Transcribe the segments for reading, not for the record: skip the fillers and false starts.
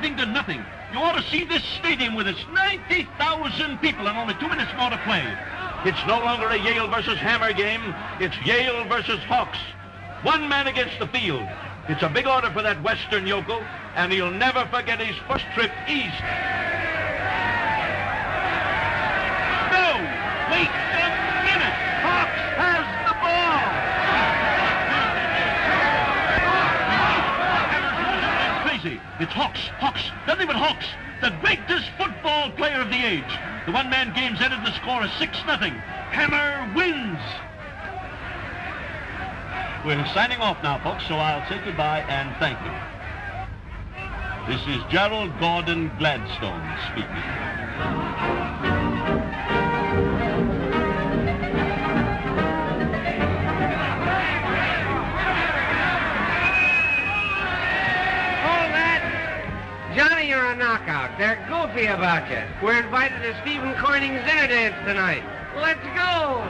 everything to nothing. You ought to see this stadium with its 90,000 people and only 2 minutes more to play. It's no longer a Yale versus Hammer game. It's Yale versus Hawks. One man against the field. It's a big order for that Western yokel, and he'll never forget his first trip east. No! Wait a minute! Hawks has the ball! Crazy. It's Hawks, nothing but Hawks, the greatest football player of the age. The one-man game's ended, the score is 6-0. Hammer wins! We're signing off now, folks, so I'll say goodbye and thank you. This is Gerald Gordon Gladstone speaking. Johnny, you're a knockout. They're goofy about you. We're invited to Stephen Corning's dinner dance tonight. Let's go!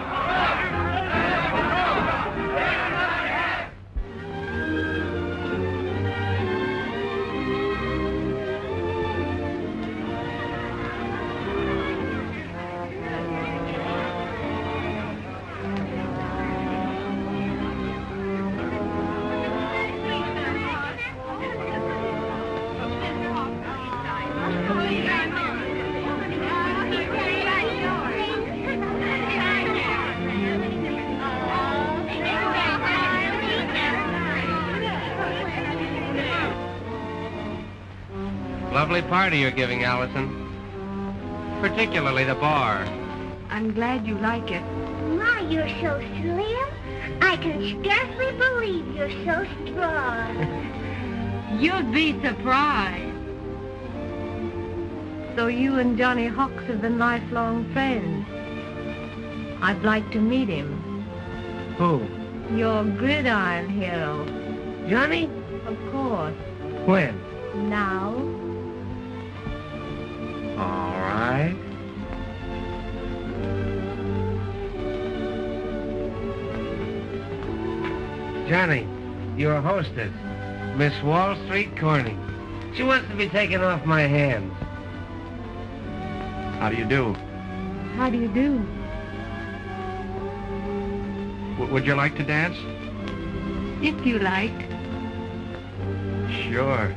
Lovely party you're giving, Allison. Particularly the bar. I'm glad you like it. My, you're so slim. I can scarcely believe you're so strong. You'd be surprised. So you and Johnny Hawks have been lifelong friends. I'd like to meet him. Who? Your gridiron hero. Johnny? Of course. When? Now. All right. Johnny, your hostess, Miss Wall Street Corning. She wants to be taken off my hands. How do you do? How do you do? Would you like to dance? If you like. Sure.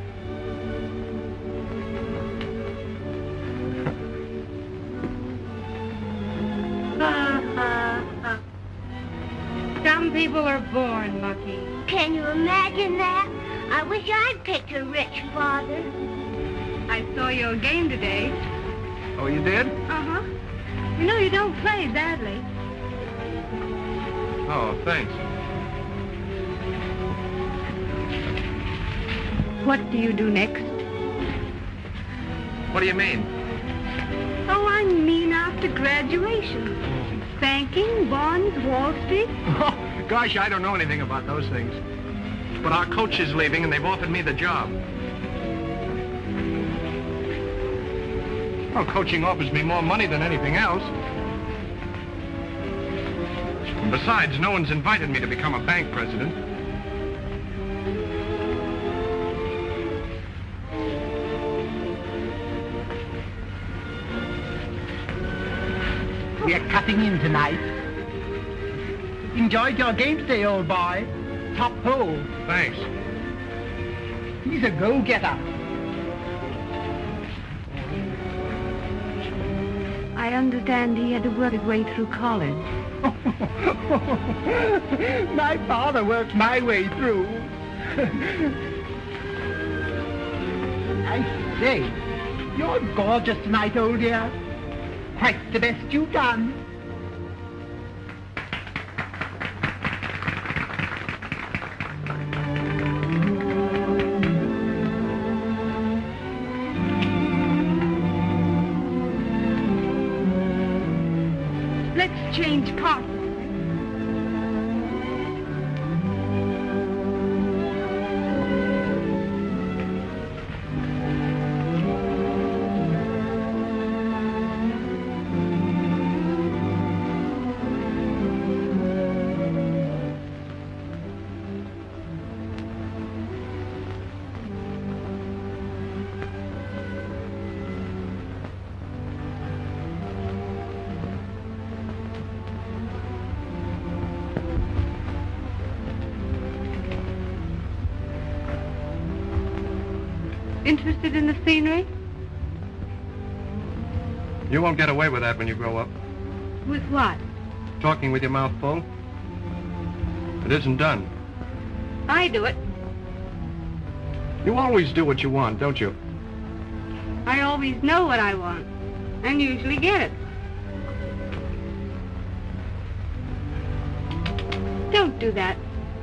Some people are born lucky. Can you imagine that? I wish I'd picked a rich father. I saw your game today. Oh, you did? Uh-huh. You know, you don't play badly. Oh, thanks. What do you do next? What do you mean? Oh, I mean after graduation. Banking, bonds, Wall Street. Oh, gosh, I don't know anything about those things. But our coach is leaving and they've offered me the job. Well, coaching offers me more money than anything else. And besides, no one's invited me to become a bank president. We're cutting in tonight. Enjoyed your game today, old boy. Top hole. Thanks. He's a go-getter. I understand he had to work his way through college. My father worked my way through. I say, you're gorgeous tonight, old dear. Quite the best you've done. Let's change partners. Interested in the scenery? You won't get away with that when you grow up. With what? Talking with your mouth full. It isn't done. I do it. You always do what you want, don't you? I always know what I want, and usually get it. Don't do that.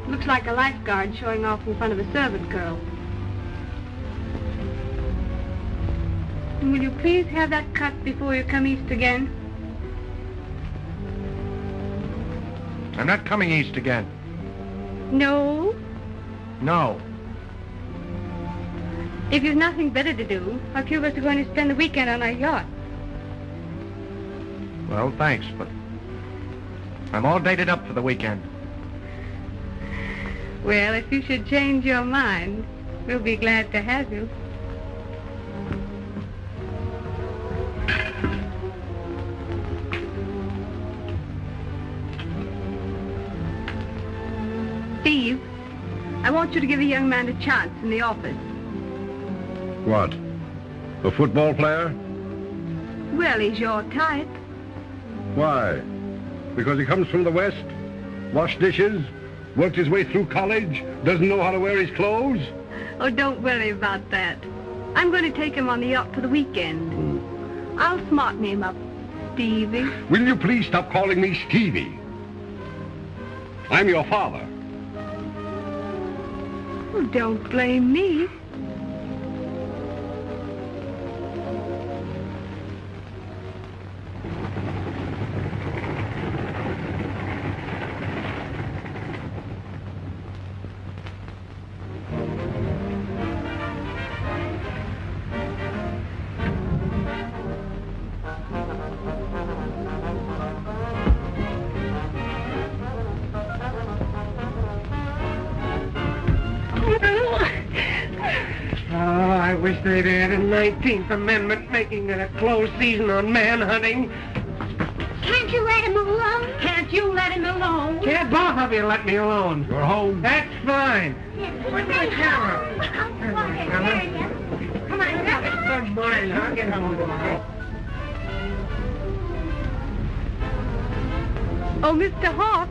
Looks like a lifeguard showing off in front of a servant girl. And will you please have that cut before you come east again? I'm not coming east again. No? No. If you've nothing better to do, a few of us are going to spend the weekend on our yacht. Well, thanks, but I'm all dated up for the weekend. Well, if you should change your mind, we'll be glad to have you. Steve, I want you to give a young man a chance in the office. What? A football player? Well, he's your type. Why? Because he comes from the West? Washed dishes? Worked his way through college? Doesn't know how to wear his clothes? Oh, don't worry about that. I'm going to take him on the yacht for the weekend. I'll smarten him up, Stevie. Will you please stop calling me Stevie? I'm your father. Oh, don't blame me. I wish they'd add a 19th Amendment making it a closed season on manhunting. Can't you let him alone? Can't you let him alone? Can't both of you let me alone? You're home. That's fine. Where's my camera? There you go. Come on, Good morning, I'll get home with it. Oh, Mr. Hawk.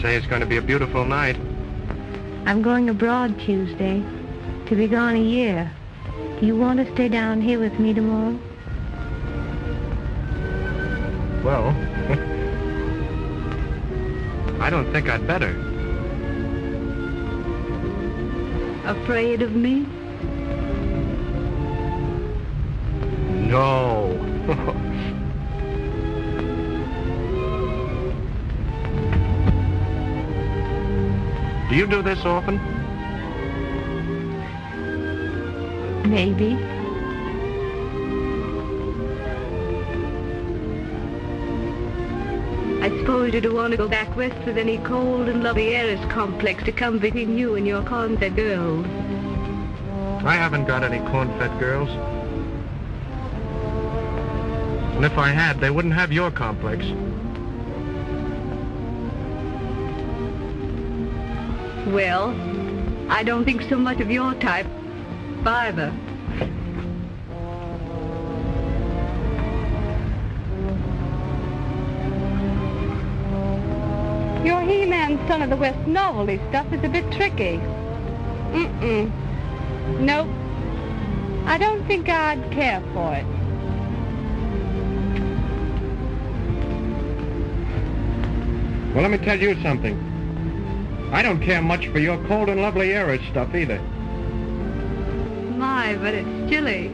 Say it's going to be a beautiful night. I'm going abroad Tuesday. To be gone a year. Do you want to stay down here with me tomorrow? Well, I don't think I'd better. Afraid of me? No. Do you do this often? Maybe. I suppose you don't want to go back west with any cold and lovely heiress complex to come between you and your corn-fed girls. I haven't got any corn-fed girls. And if I had, they wouldn't have your complex. Well, I don't think so much of your type, either. Your He-Man Son of the West novelty stuff is a bit tricky. Nope. I don't think I'd care for it. Well, let me tell you something. I don't care much for your cold and lovely heiress stuff either. My, but it's chilly.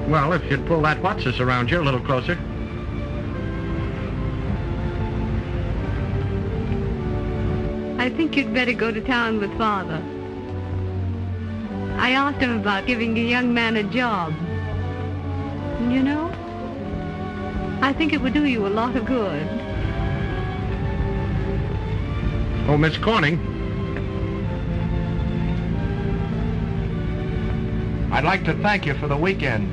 Well, if you'd pull that what's-this around you a little closer. I think you'd better go to town with Father. I asked him about giving a young man a job. And you know, I think it would do you a lot of good. Oh, Miss Corning. I'd like to thank you for the weekend.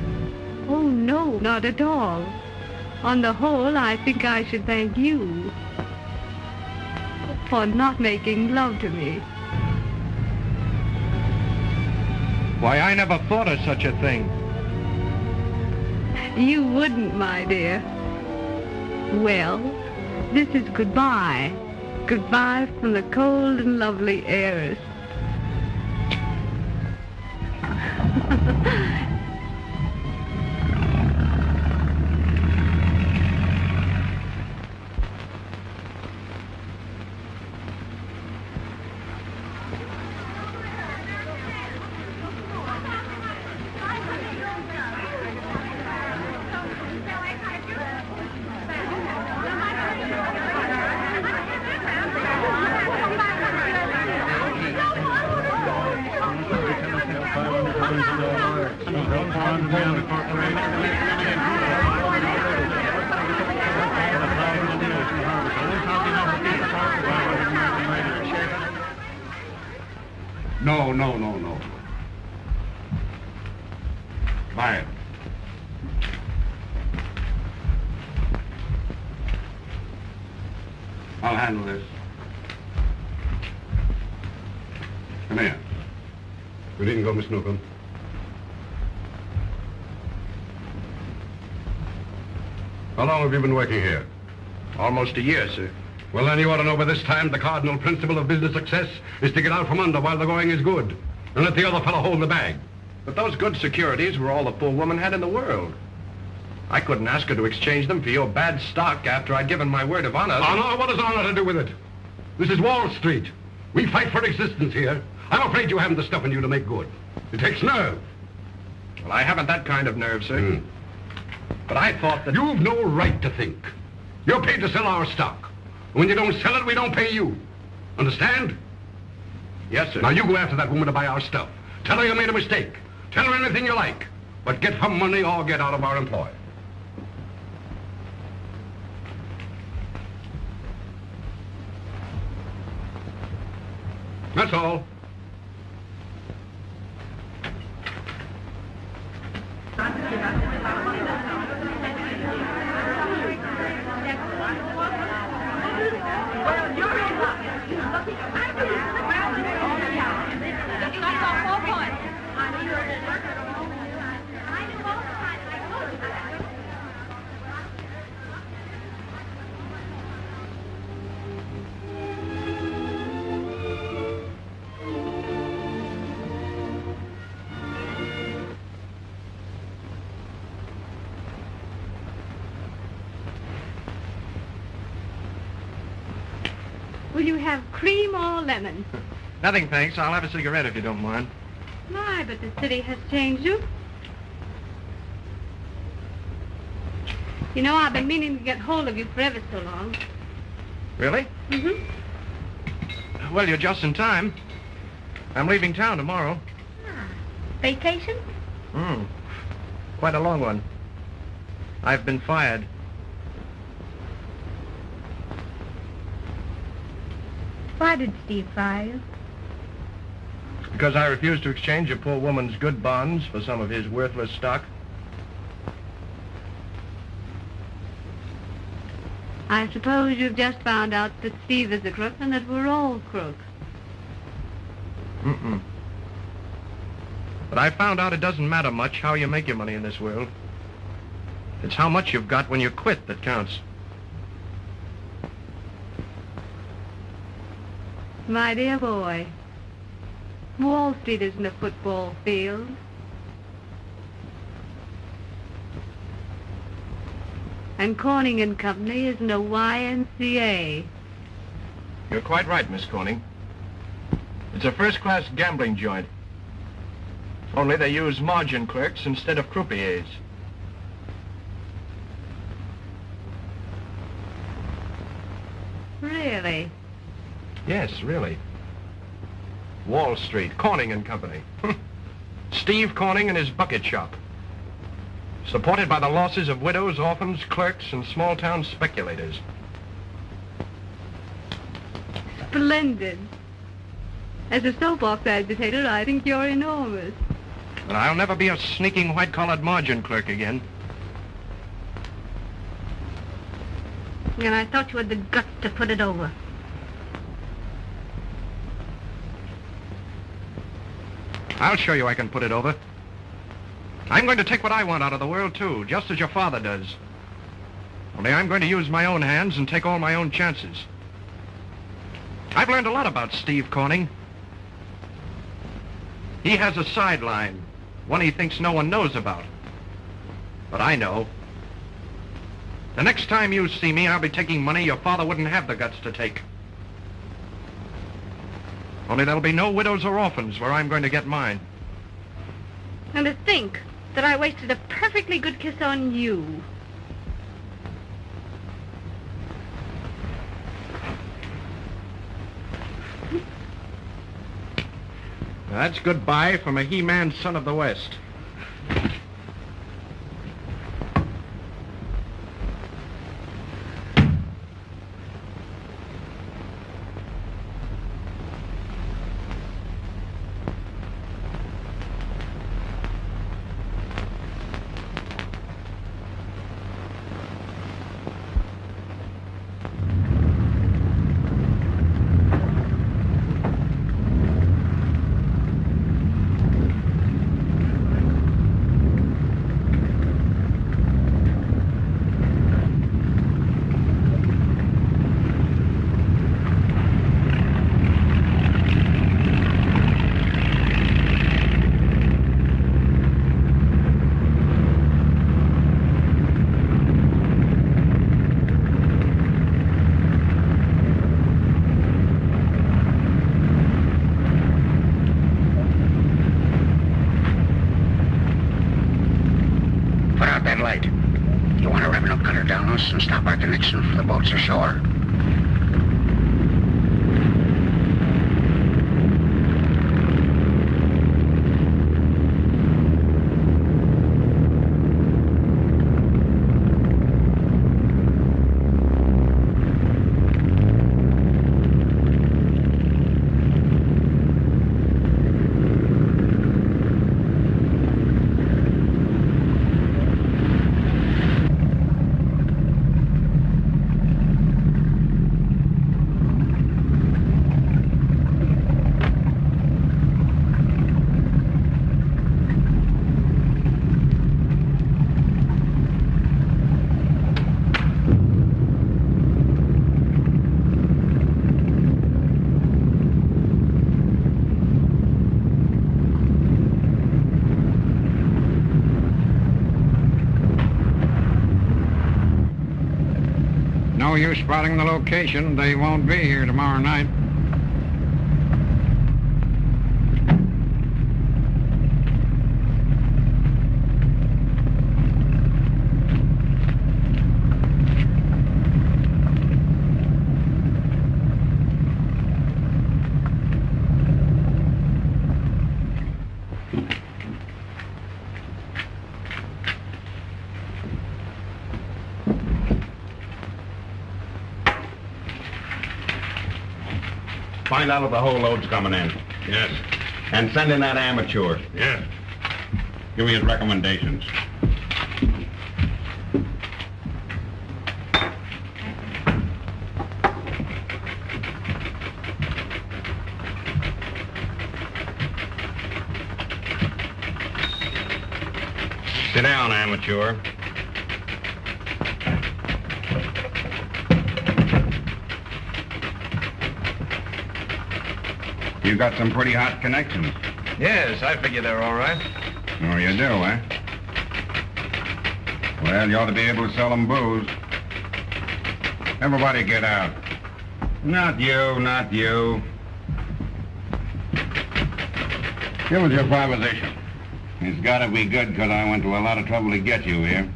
Oh, no, not at all. On the whole, I think I should thank you for not making love to me. Why, I never thought of such a thing. You wouldn't, my dear. Well, this is goodbye. Goodbye from the cold and lovely heiress. No. Quiet. I'll handle this. Come here. Good evening, go, Miss Newcomb. How long have you been working here? Almost a year, sir. Well, then you ought to know by this time the cardinal principle of business success is to get out from under while the going is good and let the other fellow hold the bag. But those good securities were all the poor woman had in the world. I couldn't ask her to exchange them for your bad stock after I'd given my word of honor. Honor? What has honor to do with it? This is Wall Street. We fight for existence here. I'm afraid you haven't the stuff in you to make good. It takes nerve. Well, I haven't that kind of nerve, sir. But I thought that... You've no right to think. You're paid to sell our stock. When you don't sell it, we don't pay you. Understand? Yes, sir. Now you go after that woman to buy our stuff. Tell her you made a mistake. Tell her anything you like. But get her money or get out of our employ. That's all. Will you have cream or lemon? Nothing, thanks. I'll have a cigarette if you don't mind. My, but the city has changed you. You know, I've been meaning to get hold of you for ever so long. Really? Mm-hmm. Well, you're just in time. I'm leaving town tomorrow. Vacation? Quite a long one. I've been fired. Why did Steve fire you? Because I refused to exchange a poor woman's good bonds for some of his worthless stock. I suppose you've just found out that Steve is a crook and that we're all crooks. But I found out it doesn't matter much how you make your money in this world. It's how much you've got when you quit that counts. My dear boy, Wall Street isn't a football field. And Corning and Company isn't a YMCA. You're quite right, Miss Corning. It's a first-class gambling joint. Only they use margin clerks instead of croupiers. Really? Yes, really. Wall Street, Corning and Company. Steve Corning and his bucket shop. Supported by the losses of widows, orphans, clerks, and small-town speculators. Splendid. As a soapbox agitator, I think you're enormous. But I'll never be a sneaking white-collared margin clerk again. And I thought you had the guts to put it over. I'll show you I can put it over. I'm going to take what I want out of the world, too, just as your father does. Only I'm going to use my own hands and take all my own chances. I've learned a lot about Steve Corning. He has a sideline, one he thinks no one knows about. But I know. The next time you see me, I'll be taking money your father wouldn't have the guts to take. Only there'll be no widows or orphans where I'm going to get mine. And to think that I wasted a perfectly good kiss on you. That's goodbye from a He-Man son of the West. And stop our connection for the boats ashore. No use spotting the location. They won't be here tomorrow night. Find out if the whole load's coming in. Yes. And send in that amateur. Yes. Give me his recommendations. Sit down, amateur. You got some pretty hot connections. Yes, I figure they're all right. Oh, you do, eh? Well, you ought to be able to sell them booze. Everybody get out. Not you, not you. Give us your proposition. It's got to be good because I went to a lot of trouble to get you here.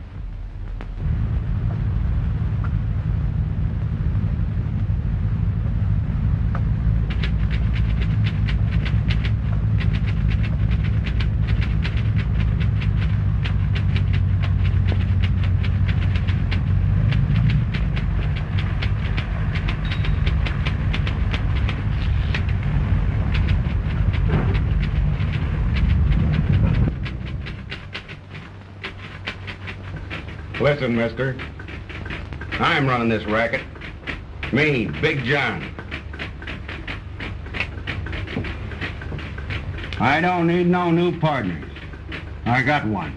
Listen, mister. I'm running this racket. Me, Big John. I don't need no new partners. I got one.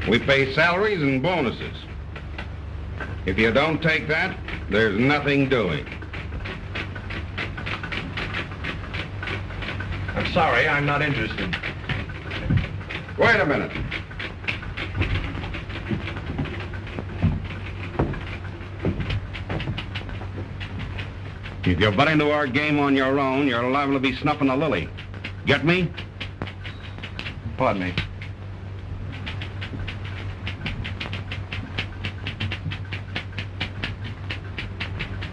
We pay salaries and bonuses. If you don't take that, there's nothing doing. I'm sorry, I'm not interested. Wait a minute. If you butt into our game on your own, you're liable to be snuffing a lily. Get me? Pardon me.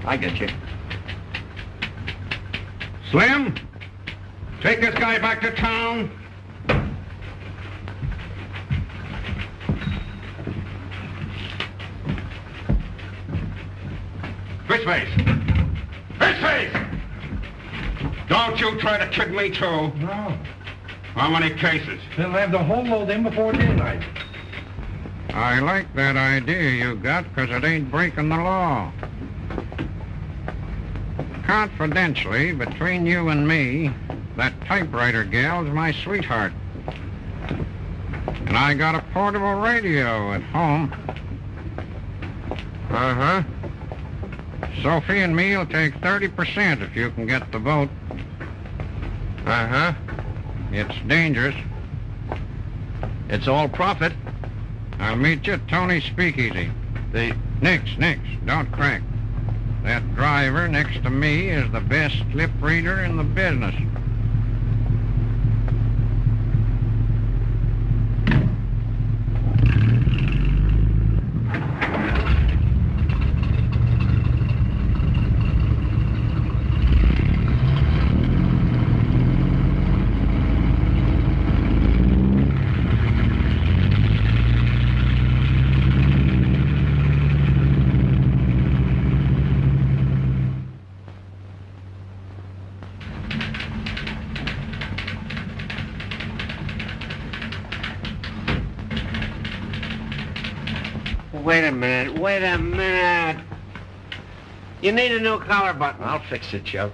I get you. Slim, take this guy back to town. Fishface! Fishface! Don't you try to kid me, too. No. How many cases? They'll have the whole load in before daylight. I like that idea you got, because it ain't breaking the law. Confidentially, between you and me, that typewriter gal's my sweetheart. And I got a portable radio at home. Uh-huh. Sophie and me'll take 30% if you can get the vote. Uh-huh. It's dangerous. It's all profit. I'll meet you at Tony's Speakeasy. Nix, don't crack. That driver next to me is the best lip reader in the business. Wait a minute. You need a new collar button. I'll fix it, Chuck.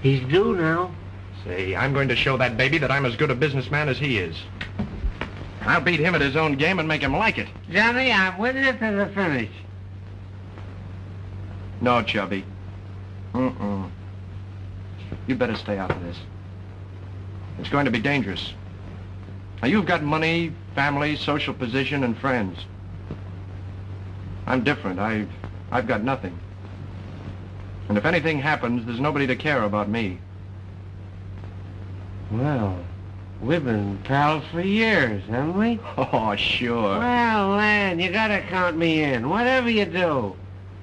He's due now. Say, I'm going to show that baby that I'm as good a businessman as he is. I'll beat him at his own game and make him like it. Johnny, I'm with you to the finish. No, Chubby. You better stay out of this. It's going to be dangerous. Now, you've got money, family, social position, and friends. I'm different. I've got nothing. And if anything happens, there's nobody to care about me. Well, we've been pals for years, haven't we? Oh, sure. Well, Lan, you gotta count me in, whatever you do.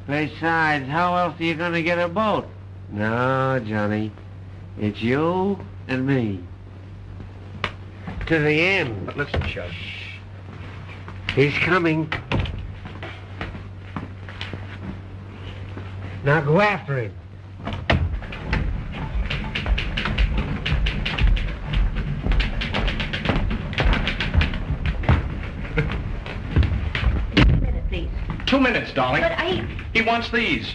Besides, how else are you gonna get a boat? No, Johnny. It's you and me. To the end. But listen, Chuck. He's coming. Now go after him. Minute, please. 2 minutes, darling. But He wants these.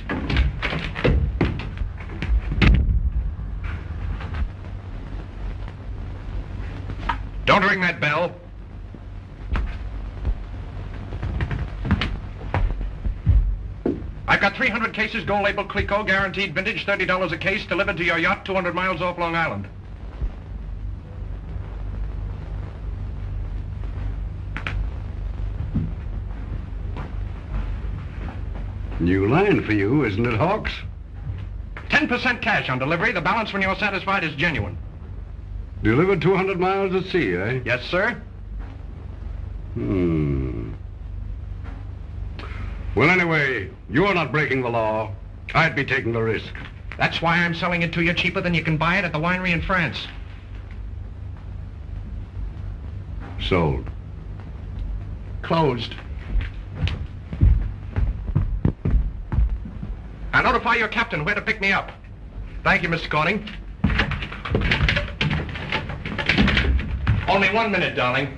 Don't ring that bell. I've got 300 cases, gold label Clico, guaranteed vintage, $30 a case, delivered to your yacht 200 miles off Long Island. New line for you, isn't it, Hawks? 10% cash on delivery. The balance, when you're satisfied, is genuine. Delivered 200 miles at sea, eh? Yes, sir. Well, anyway, you're not breaking the law. I'd be taking the risk. That's why I'm selling it to you cheaper than you can buy it at the winery in France. Sold. Closed. I'll notify your captain where to pick me up. Thank you, Mr. Corning. Only 1 minute, darling.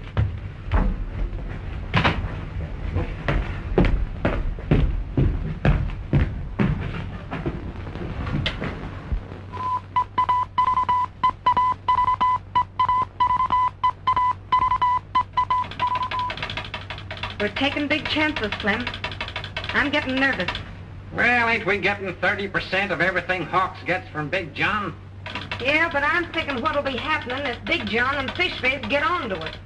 We're taking big chances, Slim. I'm getting nervous. Well, ain't we getting 30% of everything Hawks gets from Big John? Yeah, but I'm thinking what'll be happening if Big John and Fishface get onto it.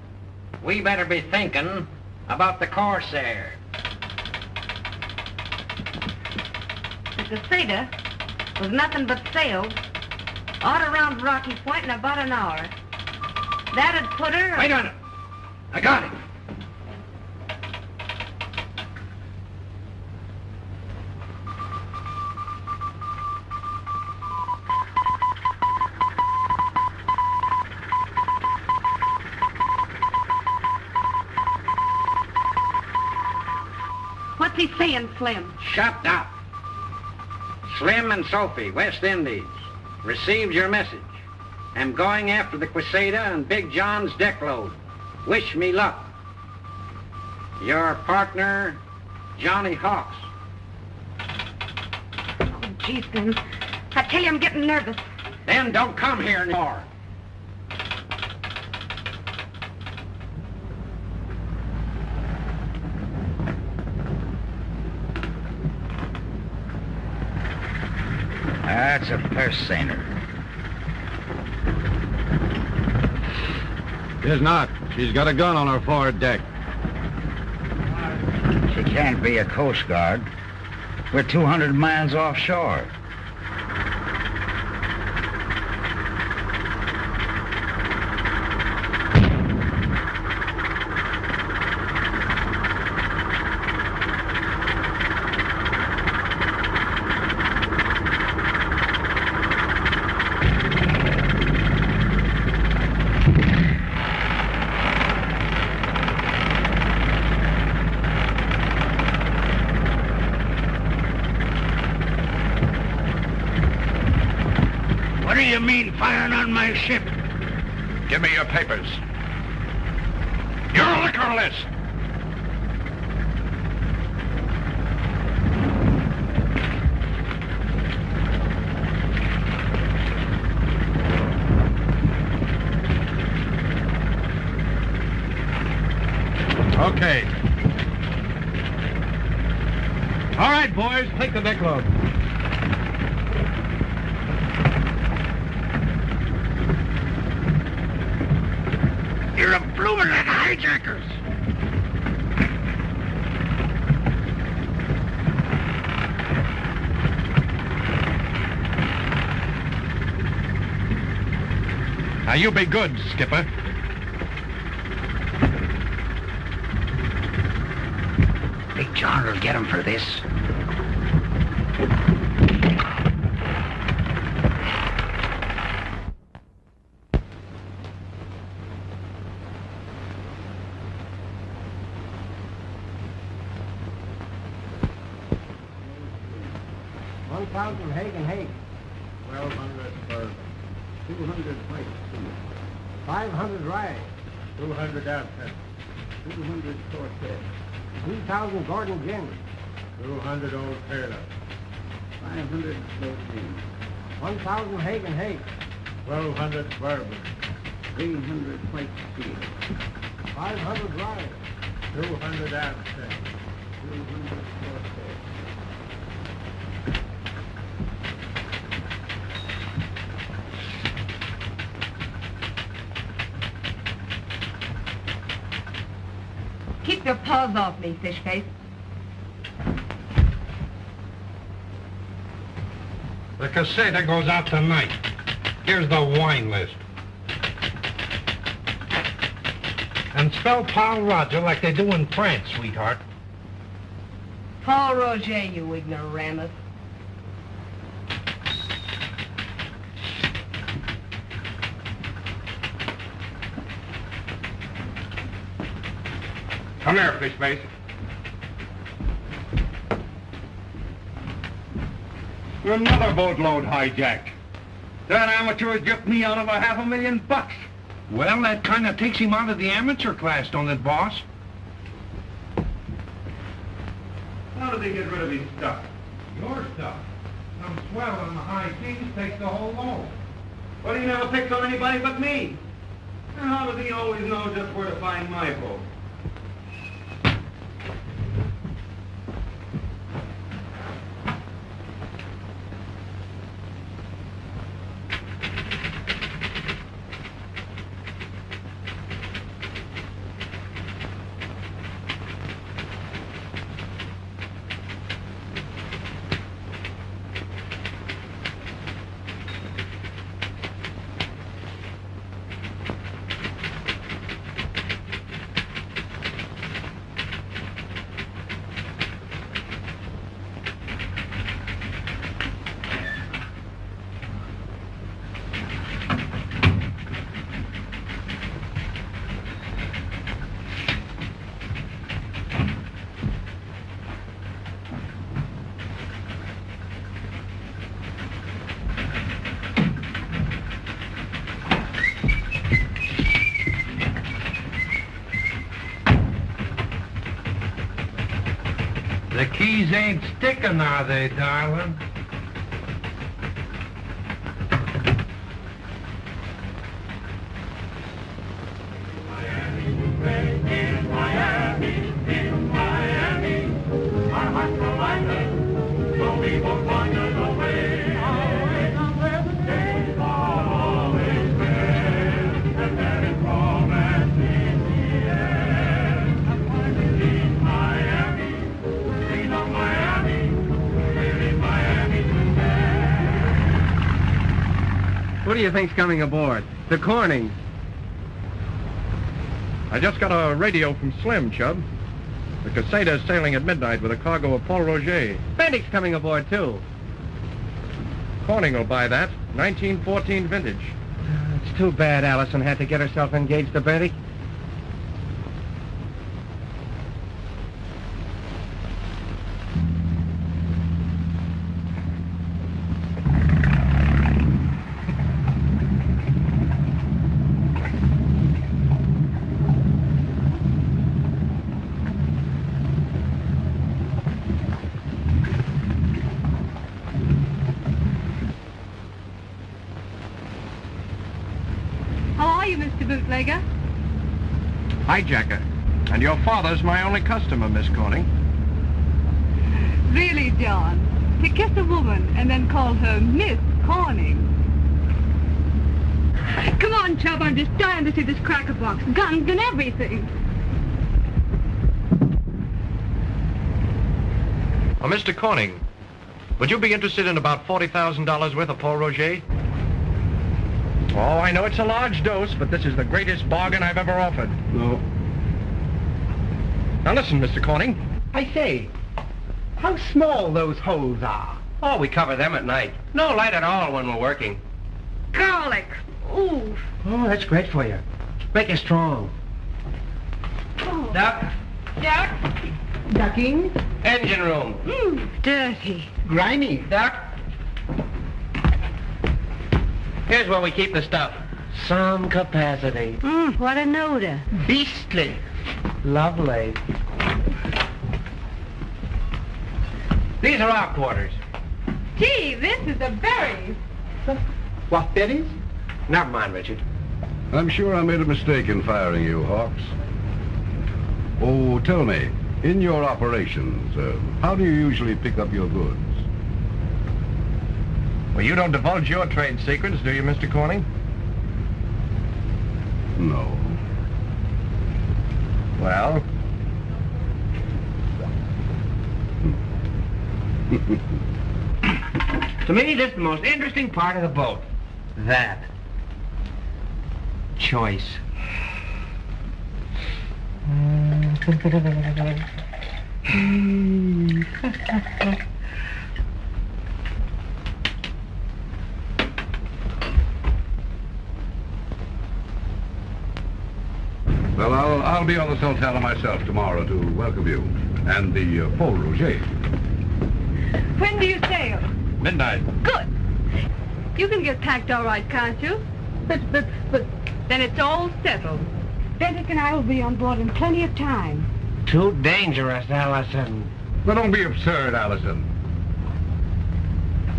We better be thinking about the Corsair. The Caseta was nothing but sails all around Rocky Point in about an hour. That'd put her... Wait a minute. I got it. What's he saying, Slim? Shut up. Slim and Sophie, West Indies. Received your message. Am going after the Quisada and Big John's deck load. Wish me luck. Your partner, Johnny Hawks. Oh, gee, Slim. I tell you, I'm getting nervous. Then don't come here anymore. That's a purse seiner. Is not. She's got a gun on her forward deck. She can't be a Coast Guard. We're 200 miles offshore. What do you mean, firing on my ship? Give me your papers. You're a liquor list. Okay. All right, boys, take the deck load. You're a bloomin' like hijackers. Now, you be good, Skipper. Big John will get him for this. Hagen Hagen. 1,200 bourbon. 200 white. 500 rye. 200 absinthe. 200 Corsair. 2,000 Gordon Gin. 200 old Taylor. 500 Slotin. 1,000 Hagen Hagen. 1,200 bourbon. 300 white steel. 500 rye. 200 absinthe. 200 Corsair. Keep your paws off me, Fishface. The Caseta goes out tonight. Here's the wine list. And spell Paul Roger like they do in France, sweetheart. Paul Roger, you ignoramus. Come here, fish face. Another boatload hijacked. That amateur has just me out of $500,000. Well, that kind of takes him out of the amateur class, don't it, boss? How did they get rid of his stuff? Your stuff. Some swell in the high seas takes the whole load. But he never picks on anybody but me. And how does he always know just where to find my boat? The keys ain't sticking, are they, darling? What do you think's coming aboard? The Corning. I just got a radio from Slim, Chub. The Caseta is sailing at midnight with a cargo of Paul Roger. Bendick's coming aboard, too. Corning will buy that. 1914 vintage. It's too bad Allison had to get herself engaged to Bendick. Bootlegger? Hijacker. And your father's my only customer, Miss Corning. Really, John? To kiss a woman and then call her Miss Corning? Come on, Chubb, I'm just dying to see this cracker box. Guns and everything. Oh, Mr. Corning, would you be interested in about $40,000 worth of Paul Roger? Oh, I know it's a large dose, but this is the greatest bargain I've ever offered. No. Now listen, Mr. Corning. I say, how small those holes are. Oh, we cover them at night. No light at all when we're working. Garlic. Ooh. Oh, that's great for you. Make you strong. Oh. Duck. Duck. Ducking. Engine room. Dirty. Grimy. Duck. Here's where we keep the stuff. Some capacity. What an odor. Beastly. Lovely. These are our quarters. Gee, this is the berries. What, berries? Never mind, Richard. I'm sure I made a mistake in firing you, Hawks. Oh, tell me, in your operations, how do you usually pick up your goods? Well, you don't divulge your trade secrets, do you, Mr. Corning? No. Well? To me, this is the most interesting part of the boat. That. Choice. Well, I'll be on the Sultana myself tomorrow to welcome you. And the Faux Rouge. When do you sail? Midnight. Good. You can get packed all right, can't you? But... Then it's all settled. Benedict and I will be on board in plenty of time. Too dangerous, Allison. Now, don't be absurd, Allison.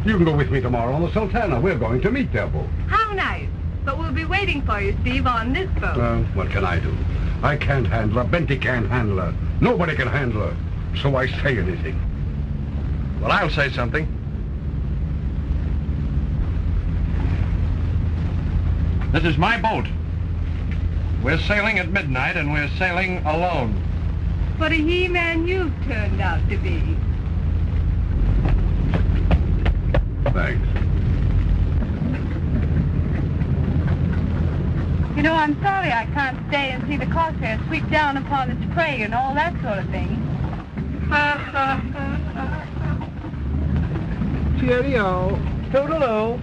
You can go with me tomorrow on the Sultana. We're going to meet their boat. How nice. But we'll be waiting for you, Steve, on this boat. Well, what can I do? I can't handle her. Benty can't handle her. Nobody can handle her. So I say anything. Well, I'll say something. This is my boat. We're sailing at midnight, and we're sailing alone. What a he-man you've turned out to be. Thanks. You know, I'm sorry I can't stay and see the Corsair sweep down upon its prey and all that sort of thing. Cheerio. Toodaloo.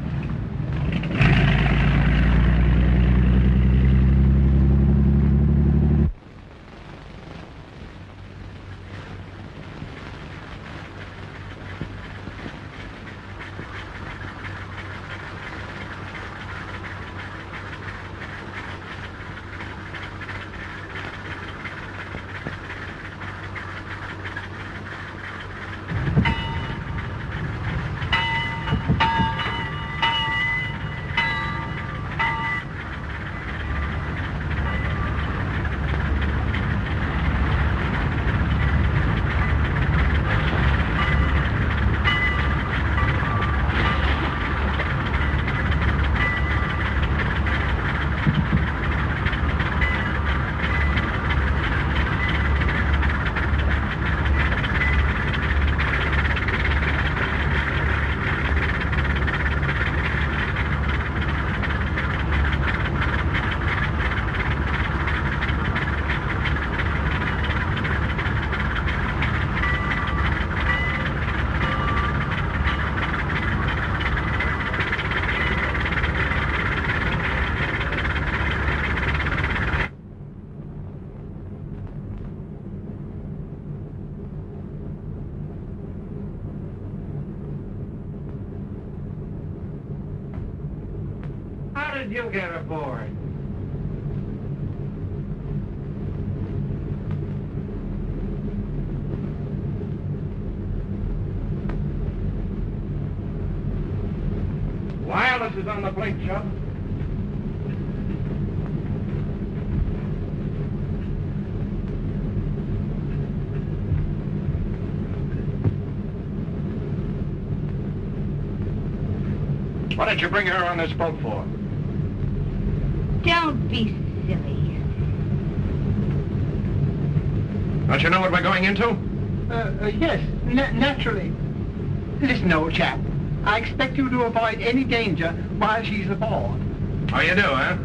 How did you get aboard? Wireless is on the blink, Chubb. What did you bring her on this boat for? Don't be silly. Don't you know what we're going into? Yes, naturally. Listen, old chap. I expect you to avoid any danger while she's aboard. Oh, you do, huh?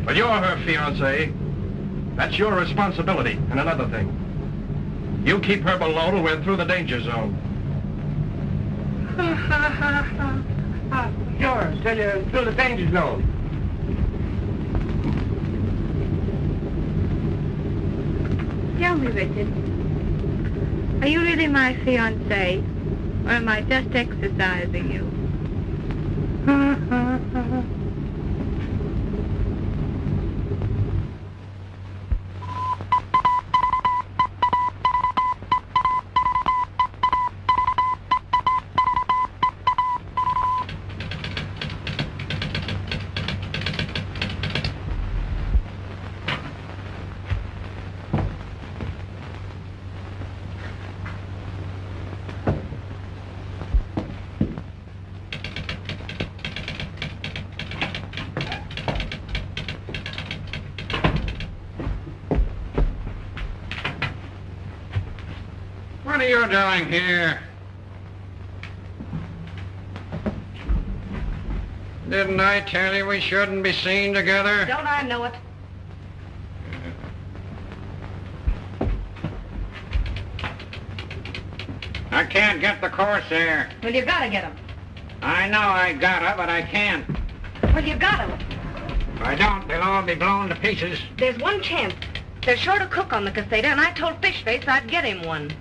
Well, you're her fiancé. That's your responsibility. And another thing. You keep her below till we're through the danger zone. Sure, till you're through the danger zone. Tell me, Richard, are you really my fiancé, or am I just exercising you? What are you doing here? Didn't I tell you we shouldn't be seen together? Don't I know it? I can't get the Corsair. Well, you gotta get him. I know I gotta, but I can't. Well, you got him. If I don't, they'll all be blown to pieces. There's one chance. They're short a cook on the Caseta, and I told Fishface I'd get him one.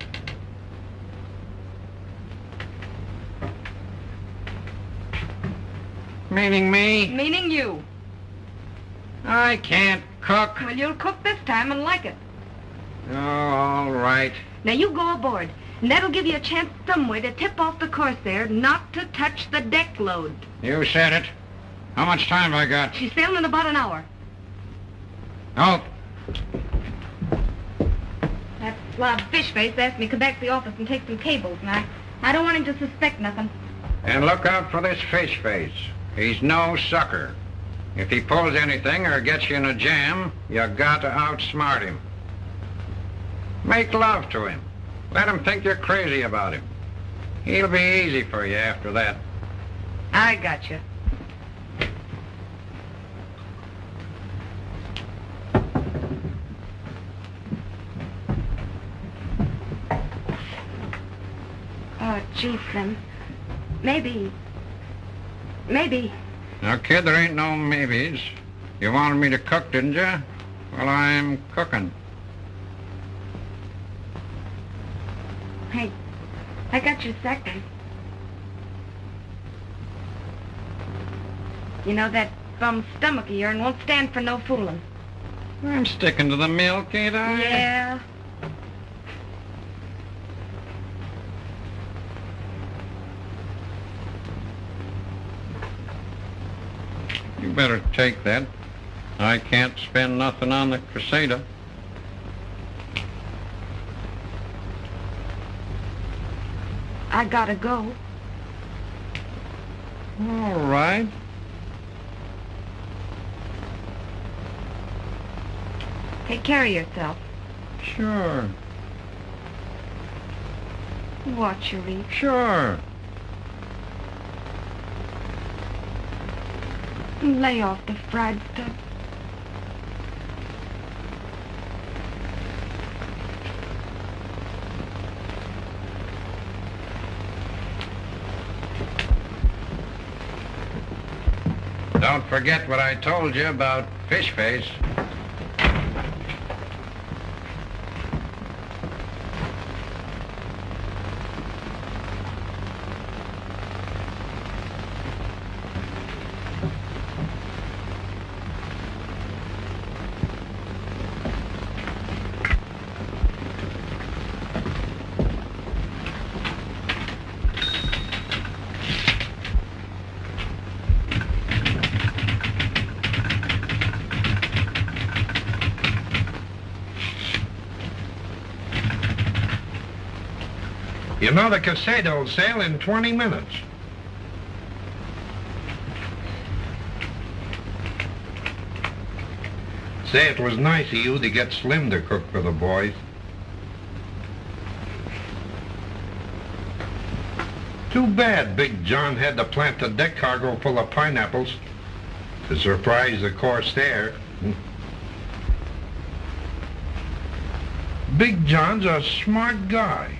Meaning me? Meaning you. I can't cook. Well, you'll cook this time and like it. Oh, all right. Now, you go aboard, and that'll give you a chance somewhere to tip off the Corsair not to touch the deck load. You said it. How much time have I got? She's sailing in about an hour. Oh. That slob Fishface asked me to come back to the office and take some cables, and I don't want him to suspect nothing. And look out for this fish face. He's no sucker. If he pulls anything or gets you in a jam, you got to outsmart him. Make love to him. Let him think you're crazy about him. He'll be easy for you after that. I got you. Oh, gee, Slim. Maybe. Now, kid, there ain't no maybes. You wanted me to cook, didn't you? Well, I'm cooking. Hey, I got your second. You know, that bum stomach of yours won't stand for no fooling. I'm sticking to the milk, ain't I? Yeah. You better take that. I can't spend nothing on the Crusader. I gotta go. All right. Take care of yourself. Sure. Watch your eat. Sure. Lay off the fried stuff. Don't forget what I told you about fish face. You know, the Caseta will sail in 20 minutes. Say, it was nice of you to get Slim to cook for the boys. Too bad Big John had to plant a deck cargo full of pineapples to surprise the Corsair. Big John's a smart guy.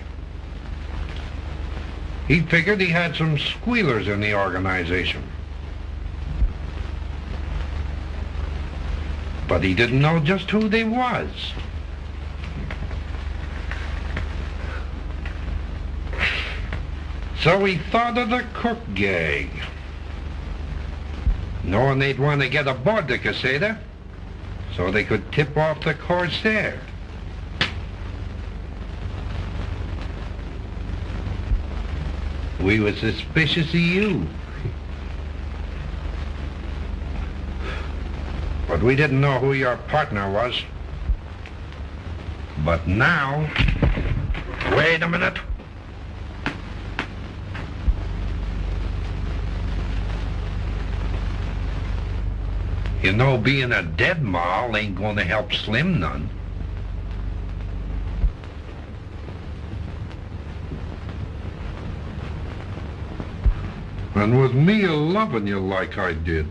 He figured he had some squealers in the organization. But he didn't know just who they was. So he thought of the cook gang, knowing they'd want to get aboard the Caseta so they could tip off the Corsair. We were suspicious of you. But we didn't know who your partner was. But now... Wait a minute. You know, being a dead mall ain't gonna help Slim none. And with me a-loving you like I did.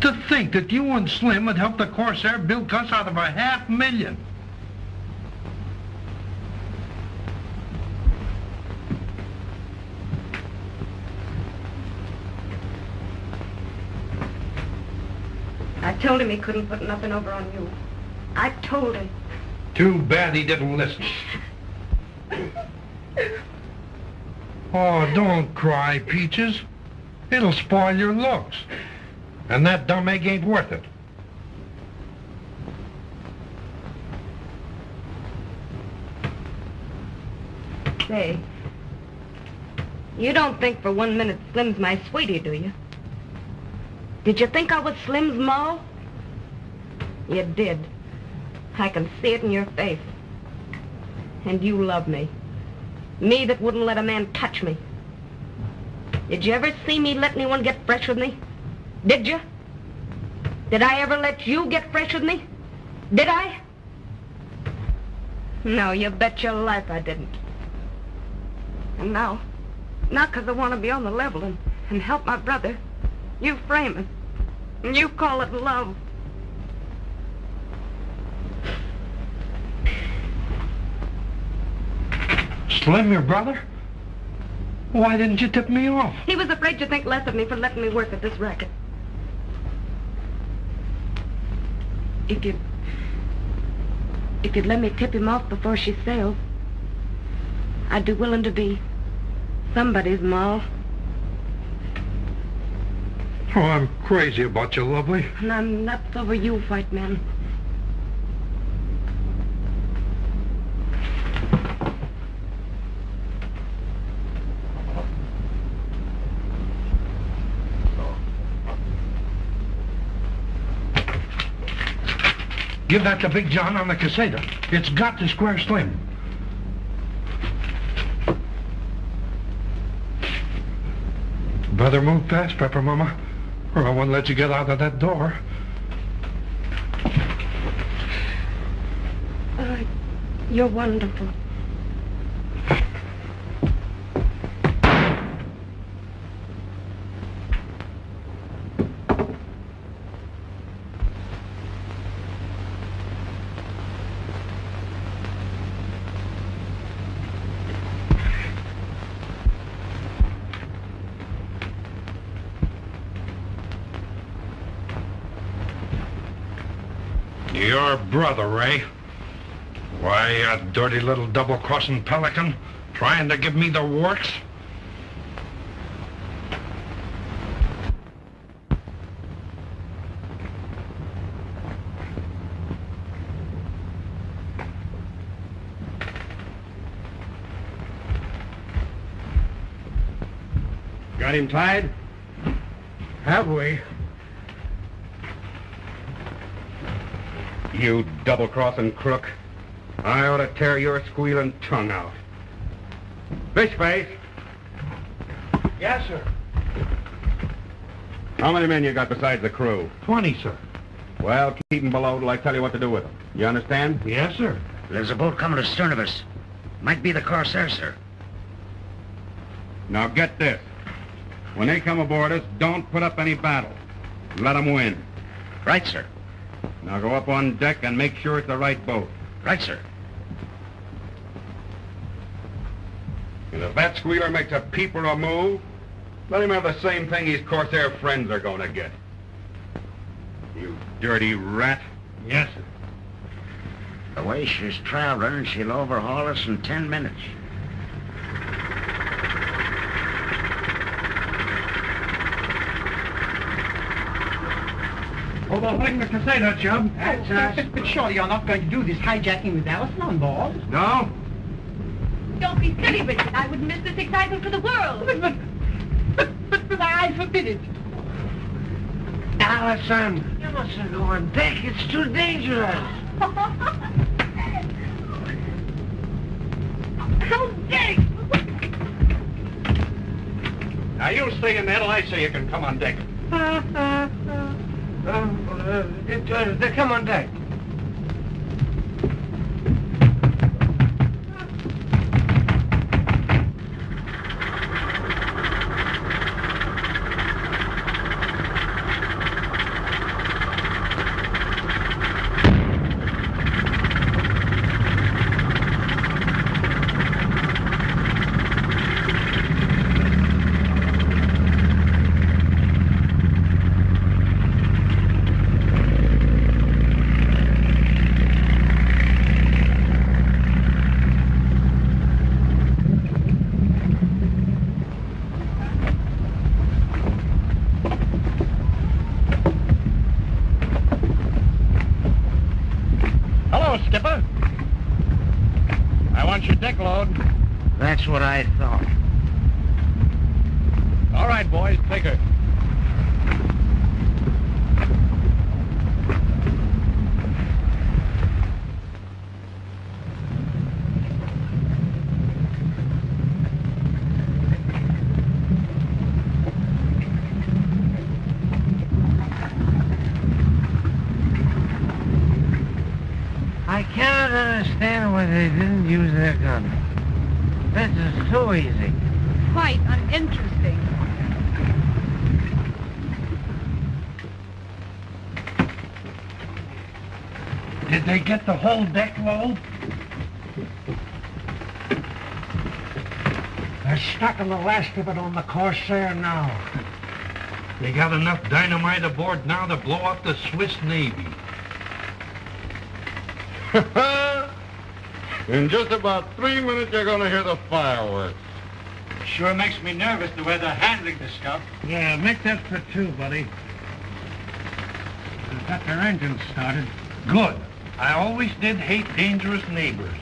To think that you and Slim had helped the Corsair build us out of $500,000. I told him he couldn't put nothing over on you. I told him. Too bad he didn't listen. Oh, don't cry, Peaches. It'll spoil your looks. And that dumb egg ain't worth it. Say, you don't think for 1 minute Slim's my sweetie, do you? Did you think I was Slim's ma? You did. I can see it in your face. And you love me. Me that wouldn't let a man touch me. Did you ever see me let anyone get fresh with me? Did you? Did I ever let you get fresh with me? Did I? No, you bet your life I didn't. And now 'cause I want to be on the level and help my brother, you frame it. And you call it love. Slim, your brother? Why didn't you tip me off? He was afraid to think less of me for letting me work at this racket. If you'd let me tip him off before she sails, I'd be willing to be somebody's ma. Oh, I'm crazy about you, lovely. And I'm nuts over you, white man. Give that to Big John on the Quesada. It's got to square Slim. Better move fast, Pepper Mama, or I won't let you get out of that door. You're wonderful. Your brother, Ray. Why, you dirty little double-crossing pelican, trying to give me the works? Got him tied? Have we? You double-crossing crook. I ought to tear your squealing tongue out. Fishface! Yes, sir. How many men you got besides the crew? 20, sir. Well, keep them below till I tell you what to do with them. You understand? Yes, sir. There's a boat coming astern of us. Might be the Corsair, sir. Now get this. When they come aboard us, don't put up any battle. Let them win. Right, sir. Now go up on deck and make sure it's the right boat. Right, sir. And if that squealer makes a peep or a move, let him have the same thing his Corsair friends are going to get. You dirty rat. Yes, sir. The way she's traveling, she'll overhaul us in 10 minutes. Overhauling the Quesada, Chub. That's us. But surely you're not going to do this hijacking with Allison on board? No? Don't be silly, Richard. I wouldn't miss this excitement for the world. But I forbid it. Allison, you mustn't go on deck. It's too dangerous. How dare you! Now, you stay in there till I say you can come on deck. They come on deck. deck load. That's what I thought. All right, boys, take her. I cannot understand why they didn't use their guns. This is so easy. Quite uninteresting. Did they get the whole deck load? They're stocking the last of it on the Corsair now. They got enough dynamite aboard now to blow up the Swiss Navy. In just about 3 minutes, you're going to hear the fireworks. Sure makes me nervous the way they're handling this stuff. Yeah, make that for two, buddy. They've got their engines started. Good. I always did hate dangerous neighbors.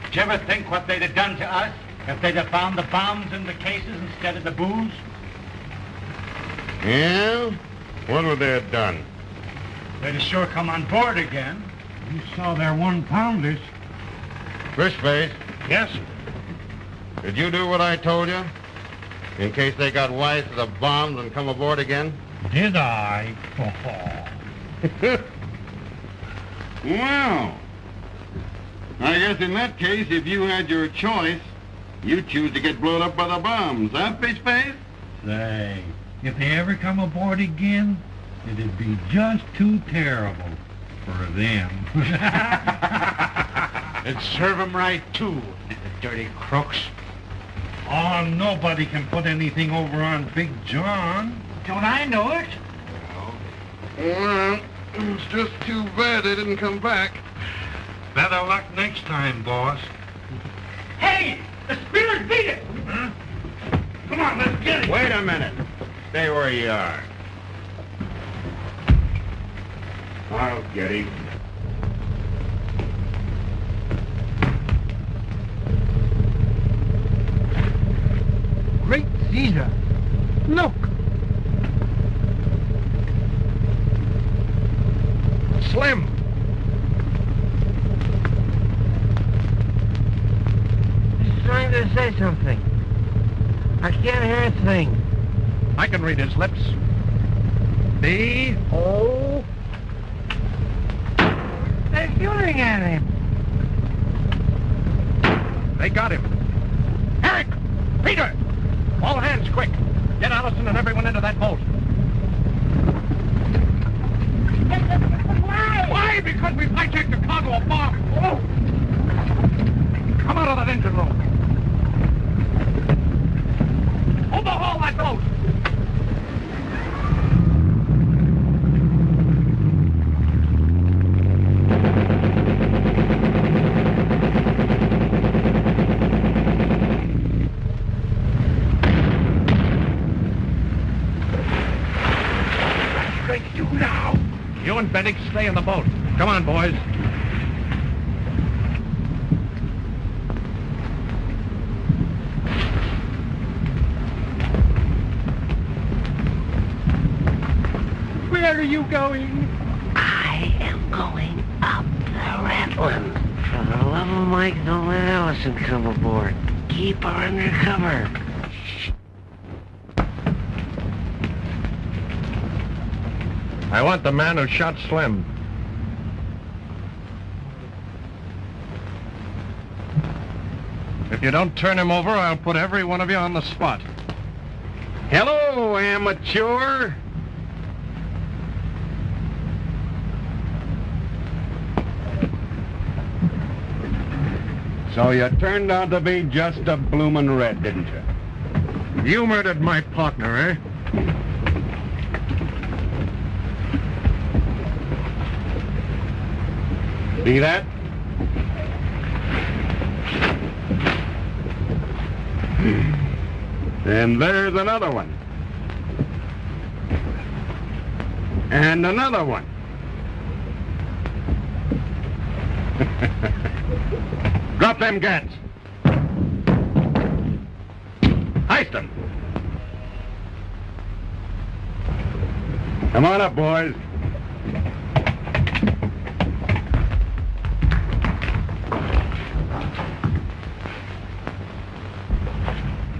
Did you ever think what they'd have done to us if they'd have found the bombs in the cases instead of the booze? Yeah? What would they have done? They'd have sure come on board again. You saw their one-pounders. Fishface, Yes, sir. did you do what I told you? In case they got wise to the bombs and come aboard again? Did I? Well, I guess in that case, if you had your choice, you'd choose to get blown up by the bombs, huh, Fishface? Say, if they ever come aboard again, it'd be just too terrible for them. It'd serve them right, too, the dirty crooks. Oh, nobody can put anything over on Big John. Don't I know it? Well, it's just too bad they didn't come back. Better luck next time, boss. Hey! The Spears beat it! Huh? Come on, let's get it. Wait a minute. Stay where you are. I'll get him. Great Caesar! Look! Slim! He's trying to say something. I can't hear a thing. I can read his lips. B-O... They're shooting at him. They got him. Eric! Peter! All hands, quick! Get Allison and everyone into that boat. Why? Because we've hijacked a cargo of bombs. Oh! Come out of that engine room. Overhaul that boat. You and Bennick stay in the boat. Come on, boys. Where are you going? I am going up the Ratlin. For the love of Mike, don't let Allison come aboard. Keep her under cover. I want the man who shot Slim. If you don't turn him over, I'll put every one of you on the spot. Hello, amateur. So you turned out to be just a bloomin' red, didn't you? You murdered my partner, eh? See that? And there's another one. And another one. Drop them gats. Hoist them. Come on up, boys.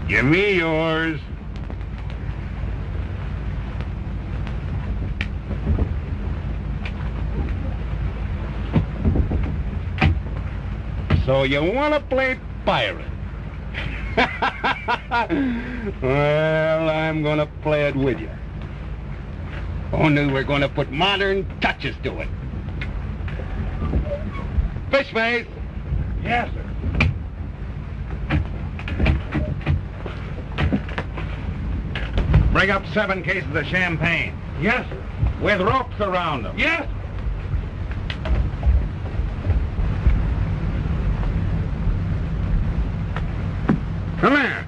Give me yours. So you want to play pirate? Well, I'm going to play it with you. Only we're going to put modern touches to it. Fish face. Yes, sir. Bring up 7 cases of champagne. Yes, sir. With ropes around them. Yes. Come here.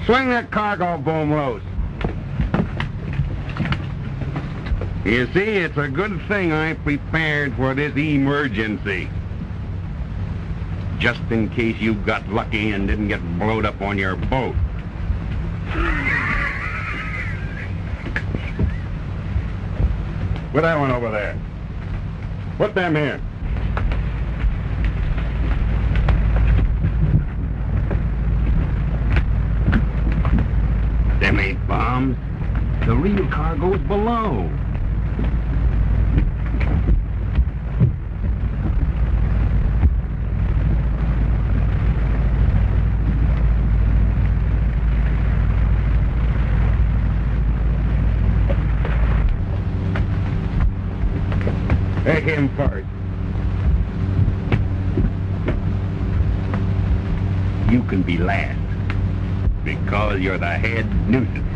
Swing that cargo boom loose. You see, it's a good thing I prepared for this emergency. Just in case you got lucky and didn't get blowed up on your boat. Put that one over there. Put them here. Them ain't bombs. The real cargo's below. Take him first. You can be last, because you're the head nuisance.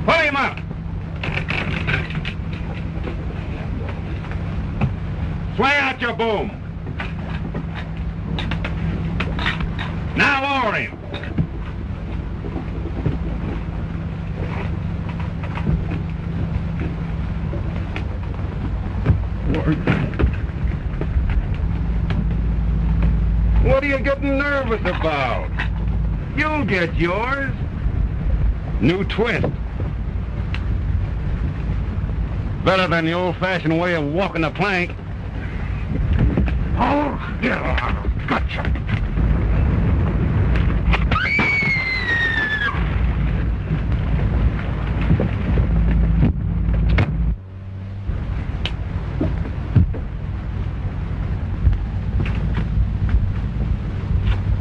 Pull him up. Sway out your boom. Now lower him. What are you getting nervous about? You'll get yours. New twist. Better than the old-fashioned way of walking the plank. Oh, yeah, gotcha.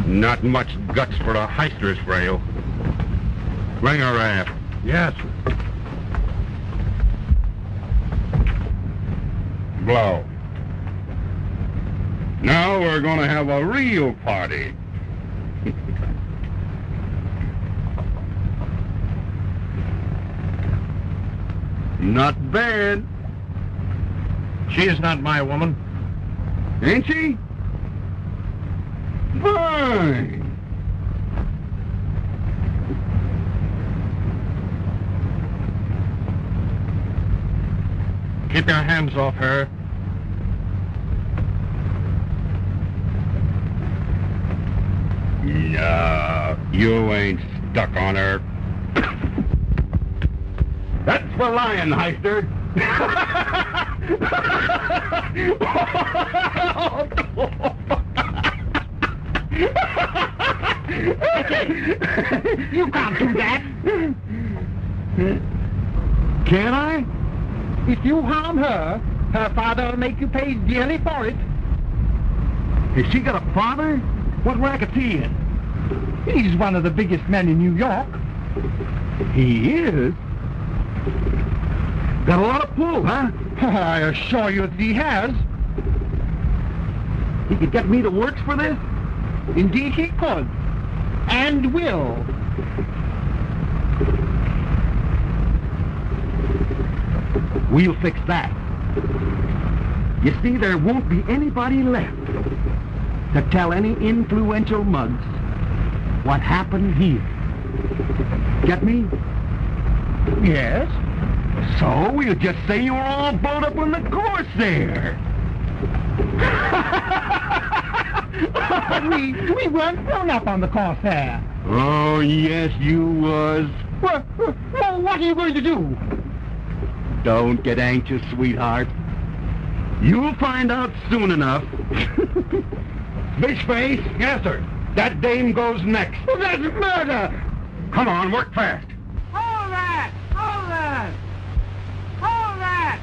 Not much guts for a heister's frail. Bring a raft. Yes, sir. Blow. Now we're going to have a real party. Not bad. She is not my woman. Ain't she? Fine. Keep your hands off her. No, you ain't stuck on her. That's for lying, Heister. You can't do that. Can I? If you harm her, her father will make you pay dearly for it. Has she got a father? What racket's he in? He's one of the biggest men in New York. He is? Got a lot of pull, huh? I assure you that he has. He could get me to works for this? Indeed he could. And will. We'll fix that. You see, there won't be anybody left to tell any influential mugs what happened here. Get me? Yes? So we'll just say you were all blown up on the Corsair. we weren't blown up on the Corsair. Oh, yes, you was. Well, what are you going to do? Don't get anxious, sweetheart. You'll find out soon enough. Fishface? Yes, sir. That dame goes next. Well, that's murder! Come on, work fast. Hold that! Hold that! Hold that!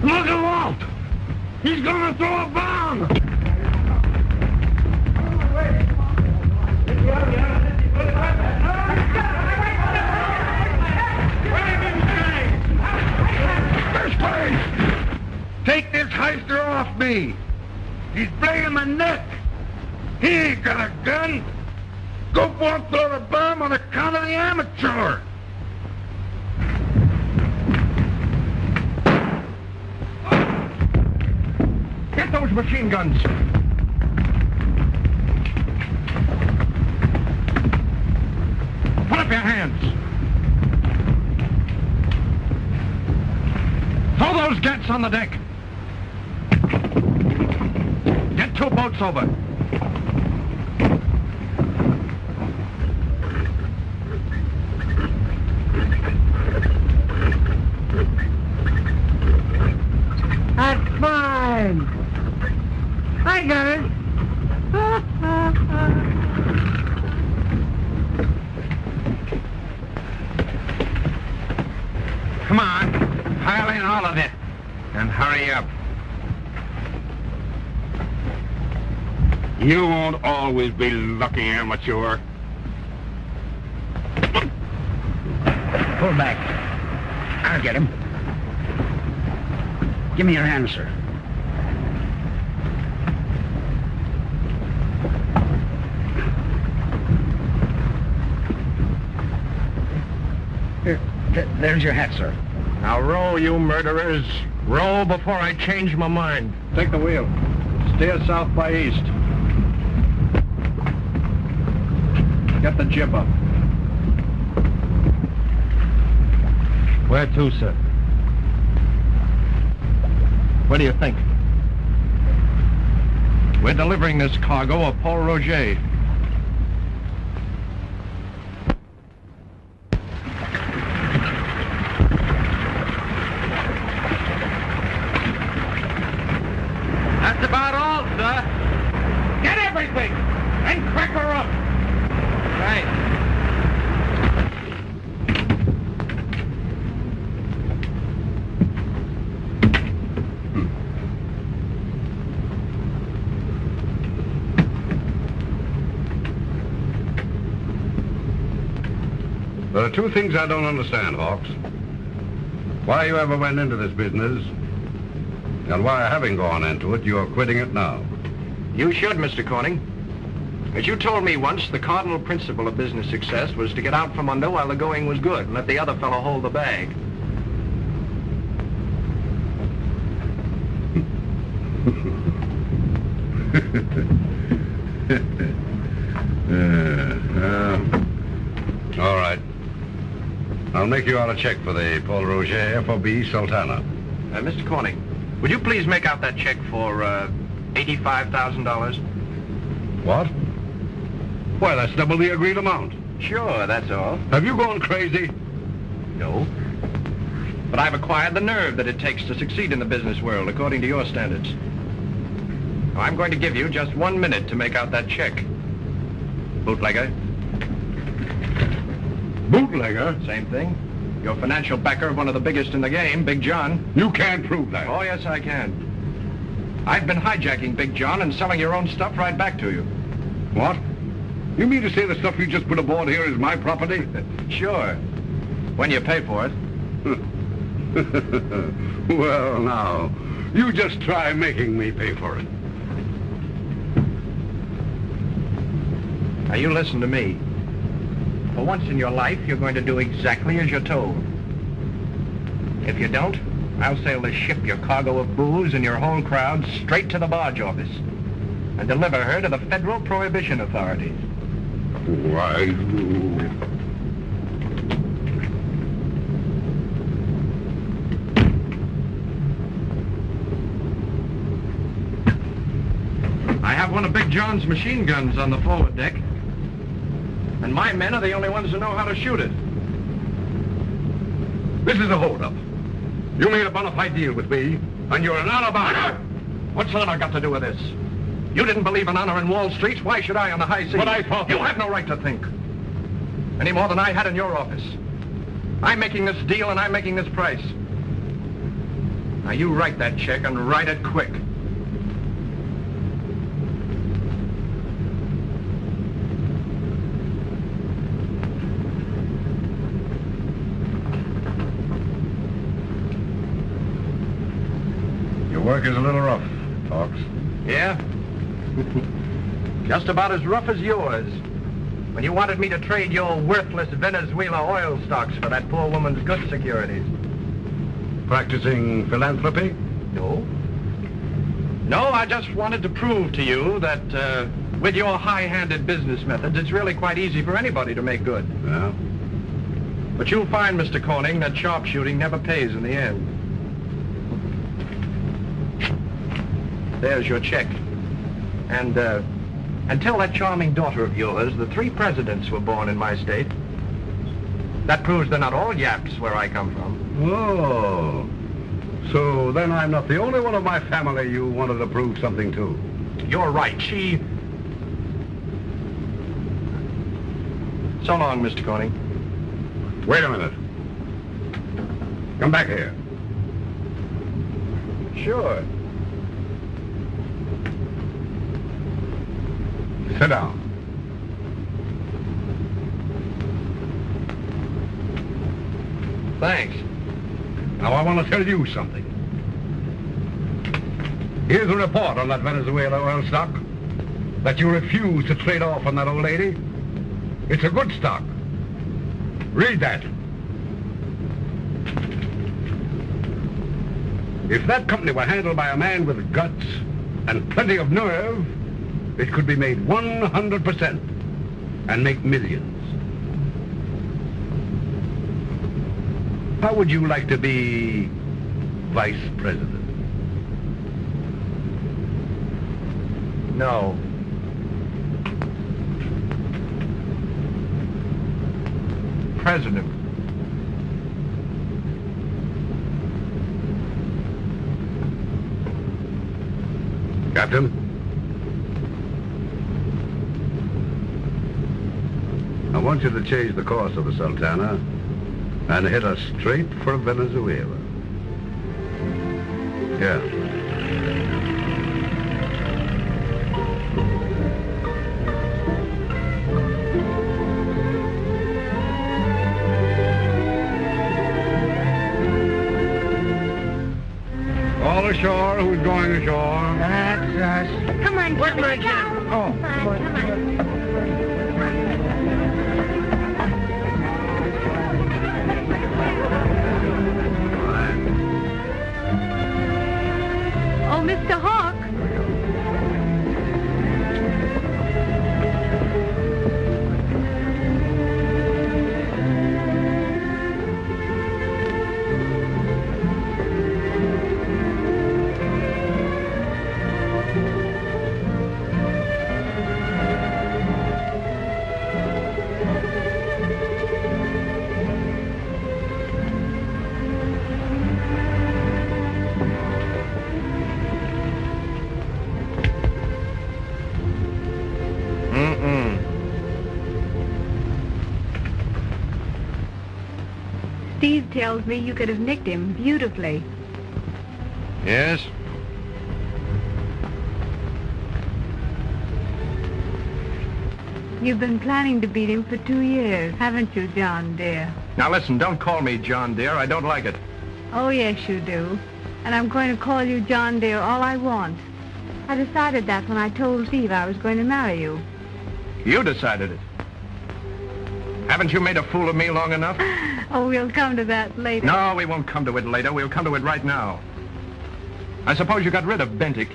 Look at Walt! He's gonna throw a bomb! Take this heister off me! He's playing my neck! He ain't got a gun! Go forth, throw the bomb on account of the amateur! Get those machine guns! Put up your hands! Throw those gats on the deck! Get 2 boats over. That's fine. I got it. Come on, pile in all of it, and hurry up. You won't always be lucky, amateur. Pull back. I'll get him. Give me your hand, sir. Here, there's your hat, sir. Now row, you murderers. Row before I change my mind. Take the wheel. Steer south by east. Get the jib up. Where to, sir? What do you think? We're delivering this cargo of Paul Roger. That's about all, sir. Get everything and crack her up. Right. There are 2 things I don't understand, Hawks. Why you ever went into this business, and why, having gone into it, you're quitting it now. You should, Mr. Corning. As you told me once, the cardinal principle of business success was to get out from under while the going was good and let the other fellow hold the bag. All right. I'll make you out a check for the Paul Roger FOB Sultana. Mr. Corning, would you please make out that check for $85,000? What? Why, that's double the agreed amount. Sure, that's all. Have you gone crazy? No. But I've acquired the nerve that it takes to succeed in the business world, according to your standards. Now, I'm going to give you just 1 minute to make out that check. Bootlegger. Bootlegger? Same thing. Your financial backer of one of the biggest in the game, Big John. You can't prove that. Oh, yes, I can. I've been hijacking Big John and selling your own stuff right back to you. What? You mean to say the stuff you just put aboard here is my property? Sure. When you pay for it. Well, now, you just try making me pay for it. Now, you listen to me. For once in your life, you're going to do exactly as you're told. If you don't, I'll sail this ship, your cargo of booze, and your whole crowd straight to the barge office and deliver her to the Federal Prohibition Authorities. Why, one of Big John's machine guns on the forward deck. And my men are the only ones who know how to shoot it. This is a holdup. You made a bona fide deal with me, and you're an honor. What's honor got to do with this? You didn't believe in honor in Wall Street. Why should I on the high seas? But I thought... You have no right to think. Any more than I had in your office. I'm making this deal and I'm making this price. Now you write that check and write it quick. Your work is a little rough, Hawks. Yeah? Just about as rough as yours. When you wanted me to trade your worthless Venezuela oil stocks for that poor woman's good securities. Practicing philanthropy? No. No, I just wanted to prove to you that with your high-handed business methods, it's really quite easy for anybody to make good. Yeah? But you'll find, Mr. Corning, that sharpshooting never pays in the end. There's your check. And tell that charming daughter of yours the 3 presidents were born in my state. That proves they're not all yaps where I come from. Oh. So then I'm not the only one of my family you wanted to prove something to. You're right. So long, Mr. Corning. Wait a minute. Come back here. Sure. Sit down. Thanks. Now I want to tell you something. Here's a report on that Venezuela oil stock that you refuse to trade off on that old lady. It's a good stock. Read that. If that company were handled by a man with guts and plenty of nerve, it could be made 100% and make millions. How would you like to be vice president? No. President. Captain? I want you to change the course of the Sultana and hit us straight for Venezuela. Yeah. All ashore, who's going ashore? That's us. Come on, Where's my Johnny. cat? Go. Oh, Come on. Oh, Mr. Hawk. Steve tells me you could have nicked him beautifully. Yes? You've been planning to beat him for 2 years, haven't you, John dear? Now listen, don't call me John dear. I don't like it. Oh, yes, you do. And I'm going to call you John dear all I want. I decided that when I told Steve I was going to marry you. You decided it. Haven't you made a fool of me long enough? Oh, we'll come to that later. No, we won't come to it later. We'll come to it right now. I suppose you got rid of Bentic.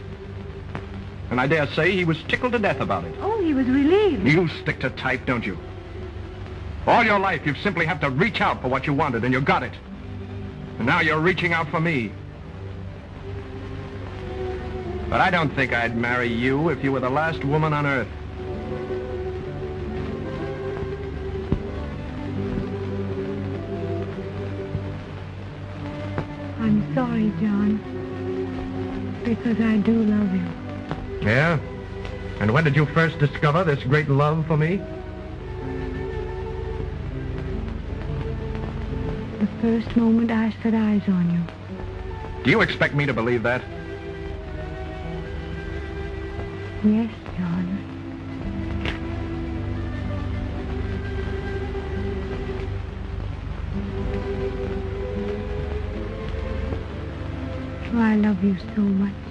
And I dare say he was tickled to death about it. Oh, he was relieved. You stick to type, don't you? All your life, you've simply have to reach out for what you wanted, and you got it. And now you're reaching out for me. But I don't think I'd marry you if you were the last woman on earth. I'm sorry, John, because I do love you. Yeah? And when did you first discover this great love for me? The first moment I set eyes on you. Do you expect me to believe that? Yes, John. Oh, I love you so much.